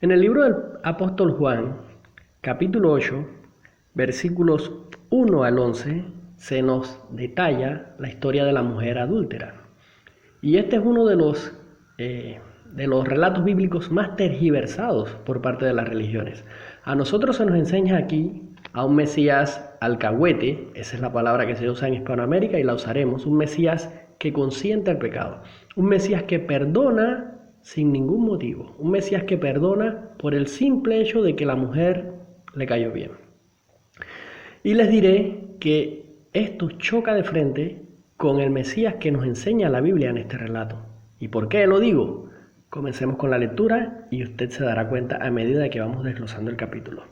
En el libro del apóstol Juan, capítulo 8, versículos 1 al 11, se nos detalla la historia de la mujer adúltera. Y este es uno de los relatos bíblicos más tergiversados por parte de las religiones. A nosotros se nos enseña aquí a un Mesías alcahuete, esa es la palabra que se usa en Hispanoamérica y la usaremos, un Mesías que consiente el pecado, un Mesías que perdona sin ningún motivo, un Mesías que perdona por el simple hecho de que la mujer le cayó bien. Y les diré que esto choca de frente con el Mesías que nos enseña la Biblia en este relato. ¿Y por qué lo digo? Comencemos con la lectura y usted se dará cuenta a medida que vamos desglosando el capítulo.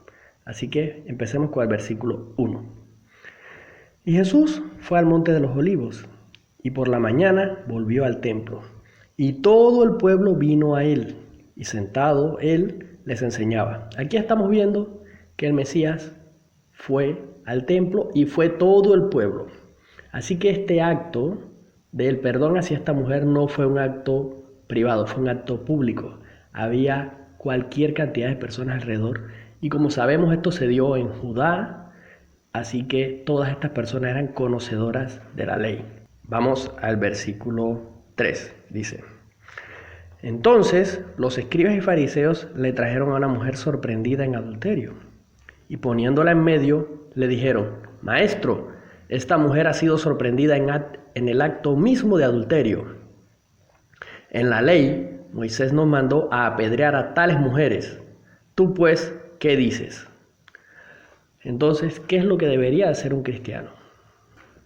Así que empecemos con el versículo 1. Y Jesús fue al monte de los olivos, y por la mañana volvió al templo, y todo el pueblo vino a él, y sentado él les enseñaba. Aquí estamos viendo que el Mesías fue al templo y fue todo el pueblo. Así que este acto del perdón hacia esta mujer no fue un acto privado, fue un acto público. Había cualquier cantidad de personas alrededor y como sabemos esto se dio en Judá, así que todas estas personas eran conocedoras de la ley. Vamos al versículo 3, dice: Entonces los escribas y fariseos le trajeron a una mujer sorprendida en adulterio y poniéndola en medio le dijeron: Maestro, esta mujer ha sido sorprendida en el acto mismo de adulterio. En la ley, Moisés nos mandó a apedrear a tales mujeres. Tú pues, ¿qué dices? Entonces, ¿qué es lo que debería hacer un cristiano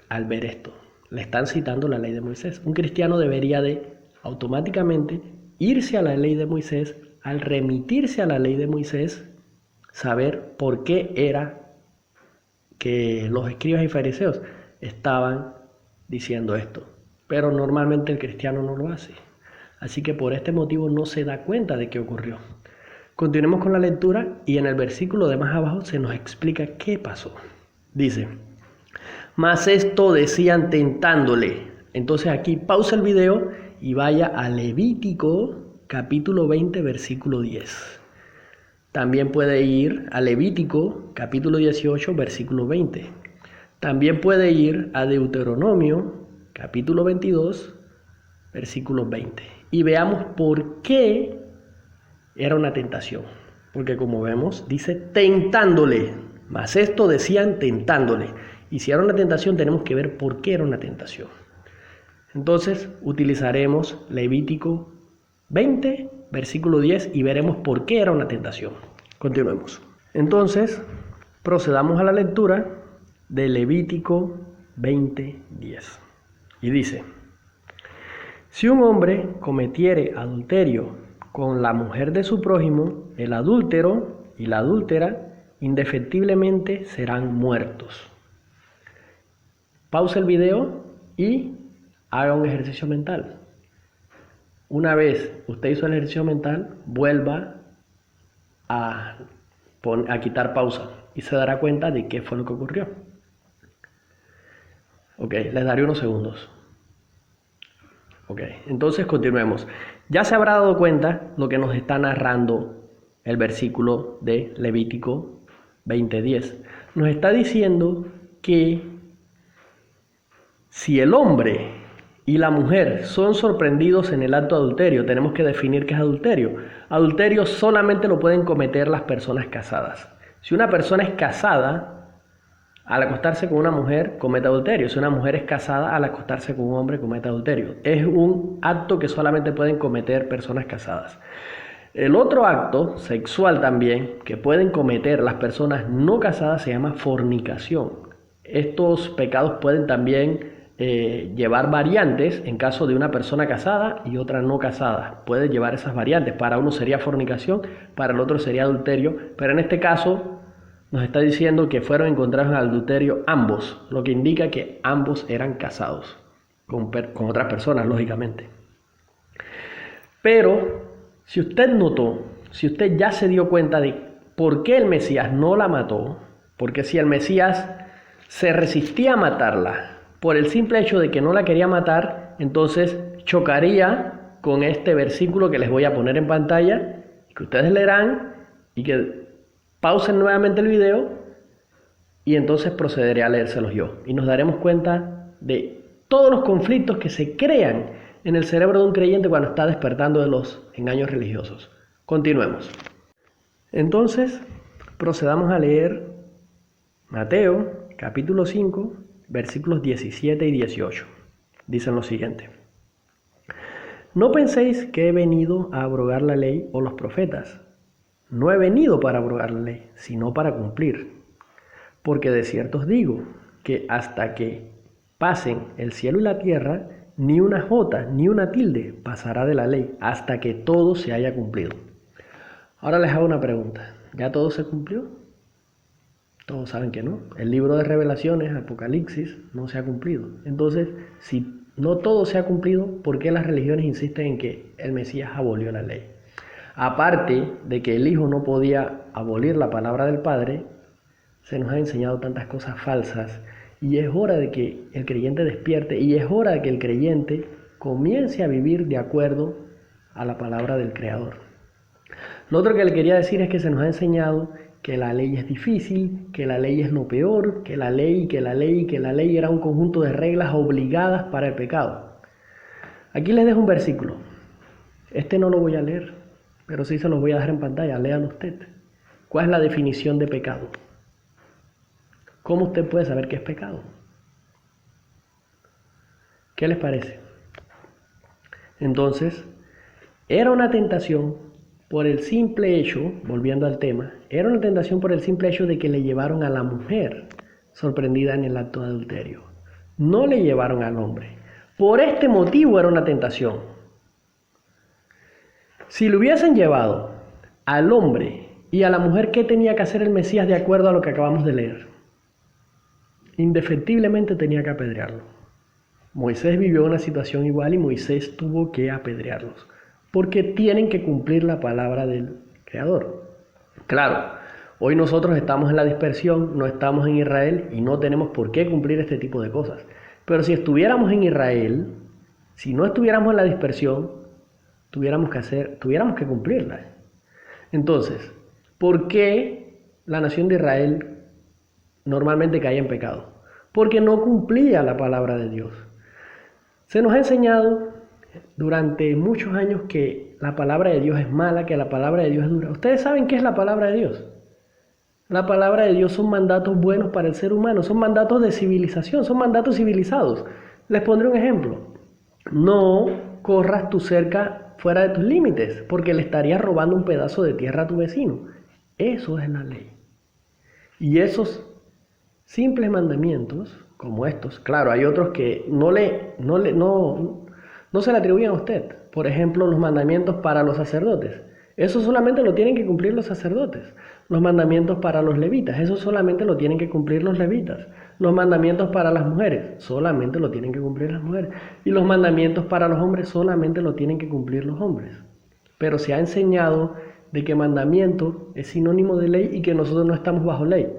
al ver esto? Le están citando la ley de Moisés. Un cristiano debería de automáticamente irse a la ley de Moisés, al remitirse a la ley de Moisés, saber por qué era que los escribas y fariseos estaban diciendo esto. Pero normalmente el cristiano no lo hace. Así que por este motivo no se da cuenta de qué ocurrió. Continuemos con la lectura y en el versículo de más abajo se nos explica qué pasó. Dice: Mas esto decían tentándole. Entonces aquí pausa el video y vaya a Levítico capítulo 20 versículo 10. También puede ir a Levítico capítulo 18 versículo 20. También puede ir a Deuteronomio capítulo 22 versículo 20. Y veamos por qué era una tentación. Porque como vemos dice tentándole. Mas esto decían tentándole. Y si era una tentación tenemos que ver por qué era una tentación. Entonces utilizaremos Levítico 20, versículo 10 y veremos por qué era una tentación. Continuemos. Entonces procedamos a la lectura de Levítico 20, 10. Y dice: Si un hombre cometiere adulterio con la mujer de su prójimo, el adúltero y la adúltera indefectiblemente serán muertos. Pausa el video y haga un ejercicio mental. Una vez usted hizo el ejercicio mental, vuelva a quitar pausa y se dará cuenta de qué fue lo que ocurrió. Ok, les daré unos segundos. Ok, entonces continuemos. Ya se habrá dado cuenta lo que nos está narrando el versículo de Levítico 20:10. Nos está diciendo que si el hombre y la mujer son sorprendidos en el acto de adulterio, tenemos que definir qué es adulterio. Adulterio solamente lo pueden cometer las personas casadas. Si una persona es casada, al acostarse con una mujer, comete adulterio. Si una mujer es casada, al acostarse con un hombre, comete adulterio. Es un acto que solamente pueden cometer personas casadas. El otro acto sexual también que pueden cometer las personas no casadas se llama fornicación. Estos pecados pueden también llevar variantes en caso de una persona casada y otra no casada. Puede llevar esas variantes. Para uno sería fornicación, para el otro sería adulterio, pero en este caso nos está diciendo que fueron encontrados en adulterio ambos, lo que indica que ambos eran casados con otras personas, lógicamente. Pero si usted notó, si usted ya se dio cuenta de por qué el Mesías no la mató, porque si el Mesías se resistía a matarla por el simple hecho de que no la quería matar, entonces chocaría con este versículo que les voy a poner en pantalla que ustedes leerán y que pausen nuevamente el video y entonces procederé a leérselos yo. Y nos daremos cuenta de todos los conflictos que se crean en el cerebro de un creyente cuando está despertando de los engaños religiosos. Continuemos. Entonces, procedamos a leer Mateo, capítulo 5, versículos 17 y 18. Dicen lo siguiente: No penséis que he venido a abrogar la ley o los profetas. No he venido para abrogar la ley, sino para cumplir. Porque de cierto os digo que hasta que pasen el cielo y la tierra, ni una jota ni una tilde pasará de la ley, hasta que todo se haya cumplido. Ahora les hago una pregunta. ¿Ya todo se cumplió? Todos saben que no. El libro de Revelaciones, Apocalipsis, no se ha cumplido. Entonces, si no todo se ha cumplido, ¿por qué las religiones insisten en que el Mesías abolió la ley? Aparte de que el Hijo no podía abolir la palabra del Padre, se nos ha enseñado tantas cosas falsas y es hora de que el creyente despierte y es hora de que el creyente comience a vivir de acuerdo a la palabra del Creador. Lo otro que le quería decir es que se nos ha enseñado que la ley es difícil, que la ley es lo peor, que la ley era un conjunto de reglas obligadas para el pecado. Aquí les dejo un versículo. Este no lo voy a leer, pero sí se los voy a dejar en pantalla. Léalo usted. ¿Cuál es la definición de pecado? ¿Cómo usted puede saber qué es pecado? ¿Qué les parece? Entonces, era una tentación por el simple hecho, volviendo al tema, era una tentación por el simple hecho de que le llevaron a la mujer sorprendida en el acto de adulterio. No le llevaron al hombre. Por este motivo era una tentación. Si le hubiesen llevado al hombre y a la mujer, ¿qué tenía que hacer el Mesías de acuerdo a lo que acabamos de leer? Indefectiblemente tenía que apedrearlo. Moisés vivió una situación igual y Moisés tuvo que apedrearlos, porque tienen que cumplir la palabra del Creador. Claro, hoy nosotros estamos en la dispersión, no estamos en Israel y no tenemos por qué cumplir este tipo de cosas. Pero si estuviéramos en Israel, si no estuviéramos en la dispersión, tuviéramos que cumplirla. Entonces, ¿por qué la nación de Israel normalmente caía en pecado? Porque no cumplía la palabra de Dios. Se nos ha enseñado durante muchos años que la palabra de Dios es mala, que la palabra de Dios es dura. ¿Ustedes saben qué es la palabra de Dios? La palabra de Dios son mandatos buenos para el ser humano, son mandatos de civilización, son mandatos civilizados. Les pondré un ejemplo. No corras tu cerca fuera de tus límites, porque le estarías robando un pedazo de tierra a tu vecino. Eso es la ley. Y esos simples mandamientos, como estos, claro, hay otros que no se le atribuyen a usted. Por ejemplo, los mandamientos para los sacerdotes. Eso solamente lo tienen que cumplir los sacerdotes. Los mandamientos para los levitas. Eso solamente lo tienen que cumplir los levitas. Los mandamientos para las mujeres. Solamente lo tienen que cumplir las mujeres. Y los mandamientos para los hombres. Solamente lo tienen que cumplir los hombres. Pero se ha enseñado de que mandamiento es sinónimo de ley y que nosotros no estamos bajo ley.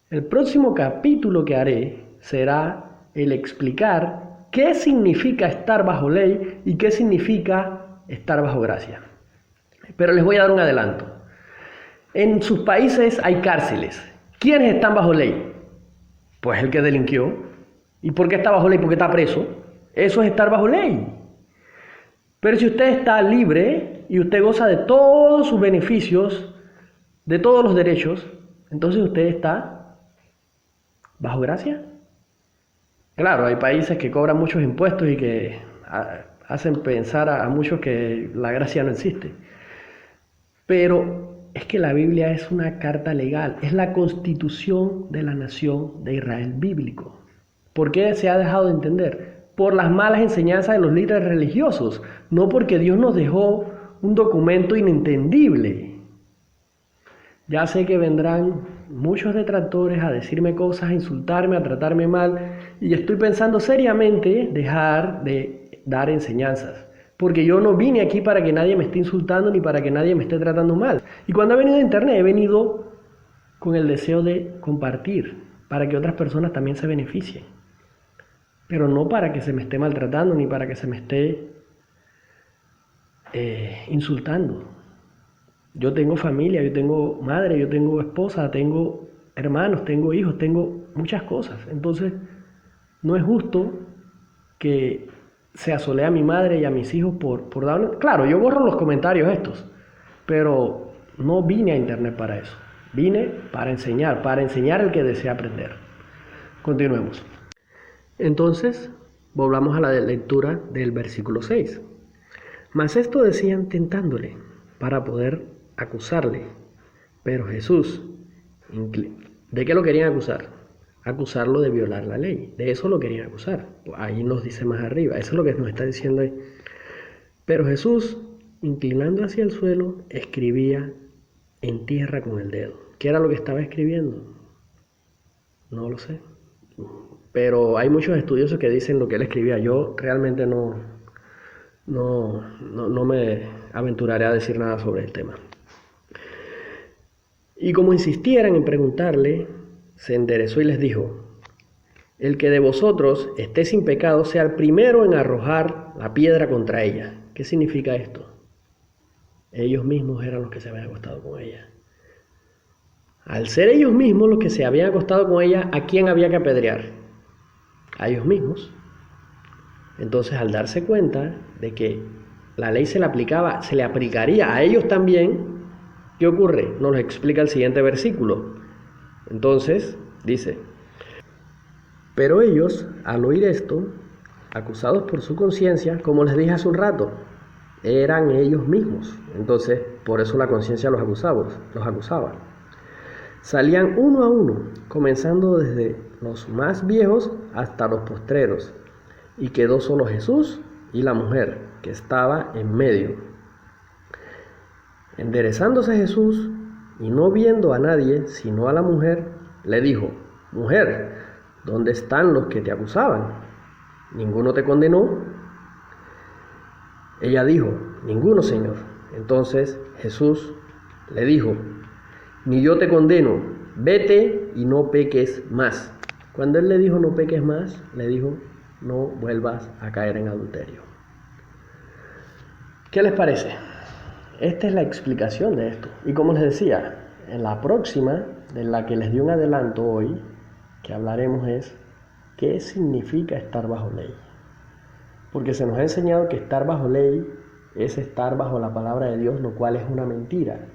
El próximo capítulo que haré será el explicar qué significa estar bajo ley y qué significa estar bajo gracia. Pero les voy a dar un adelanto. En sus países hay cárceles. ¿Quiénes están bajo ley? Pues el que delinquió. ¿Y por qué está bajo ley? Porque está preso. Eso es estar bajo ley. Pero si usted está libre y usted goza de todos sus beneficios, de todos los derechos, entonces usted está bajo gracia. Claro, hay países que cobran muchos impuestos y que hacen pensar a muchos que la gracia no existe. Pero es que la Biblia es una carta legal, es la constitución de la nación de Israel bíblico. ¿Por qué se ha dejado de entender? Por las malas enseñanzas de los líderes religiosos, no porque Dios nos dejó un documento inentendible. Ya sé que vendrán muchos detractores a decirme cosas, a insultarme, a tratarme mal, y estoy pensando seriamente dejar de dar enseñanzas. Porque yo no vine aquí para que nadie me esté insultando ni para que nadie me esté tratando mal. Y cuando he venido a internet he venido con el deseo de compartir para que otras personas también se beneficien. Pero no para que se me esté maltratando ni para que se me esté insultando. Yo tengo familia, yo tengo madre, yo tengo esposa, tengo hermanos, tengo hijos, tengo muchas cosas. Entonces, no es justo que se asolee a mi madre y a mis hijos por dar... Claro, yo borro los comentarios estos, pero no vine a internet para eso. Vine para enseñar al que desea aprender. Continuemos. Entonces, volvamos a la lectura del versículo 6. Mas esto decían tentándole para poder acusarle. Pero Jesús, ¿de qué lo querían acusar? Acusarlo de violar la ley. De eso lo querían acusar. Ahí nos dice más arriba. Eso es lo que nos está diciendo ahí. Pero Jesús, inclinando hacia el suelo, escribía en tierra con el dedo. ¿Qué era lo que estaba escribiendo? No lo sé. Pero hay muchos estudiosos que dicen lo que él escribía. Yo realmente no me aventuraré a decir nada sobre el tema. Y como insistieran en preguntarle, se enderezó y les dijo: el que de vosotros esté sin pecado sea el primero en arrojar la piedra contra ella. ¿Qué significa esto? Ellos mismos eran los que se habían acostado con ella. Al ser ellos mismos los que se habían acostado con ella, ¿a quién había que apedrear? A ellos mismos. Entonces, al darse cuenta de que la ley se le aplicaría a ellos también, ¿qué ocurre? Nos lo explica el siguiente versículo. Entonces, dice: pero ellos, al oír esto, acusados por su conciencia, como les dije hace un rato, eran ellos mismos. Entonces, por eso la conciencia los acusaba. Salían uno a uno, comenzando desde los más viejos hasta los postreros, y quedó solo Jesús y la mujer, que estaba en medio. Enderezándose Jesús, y no viendo a nadie, sino a la mujer, le dijo: mujer, ¿dónde están los que te acusaban? ¿Ninguno te condenó? Ella dijo: ninguno, Señor. Entonces Jesús le dijo: ni yo te condeno, vete y no peques más. Cuando él le dijo no peques más, le dijo: no vuelvas a caer en adulterio. ¿Qué les parece? Esta es la explicación de esto. Y como les decía, en la próxima, de la que les di un adelanto hoy, que hablaremos es ¿qué significa estar bajo ley? Porque se nos ha enseñado que estar bajo ley es estar bajo la palabra de Dios, lo cual es una mentira.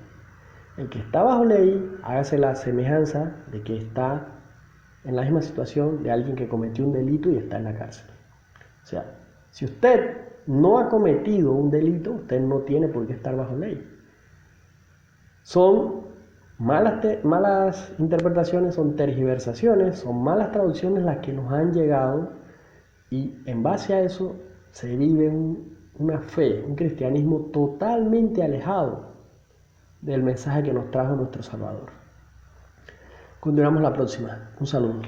El que está bajo ley, hágase la semejanza de que está en la misma situación de alguien que cometió un delito y está en la cárcel. O sea, si usted no ha cometido un delito, usted no tiene por qué estar bajo ley. Son malas interpretaciones, son tergiversaciones, son malas traducciones las que nos han llegado, y en base a eso se vive una fe, un cristianismo totalmente alejado del mensaje que nos trajo nuestro Salvador. Continuamos la próxima. Un saludo.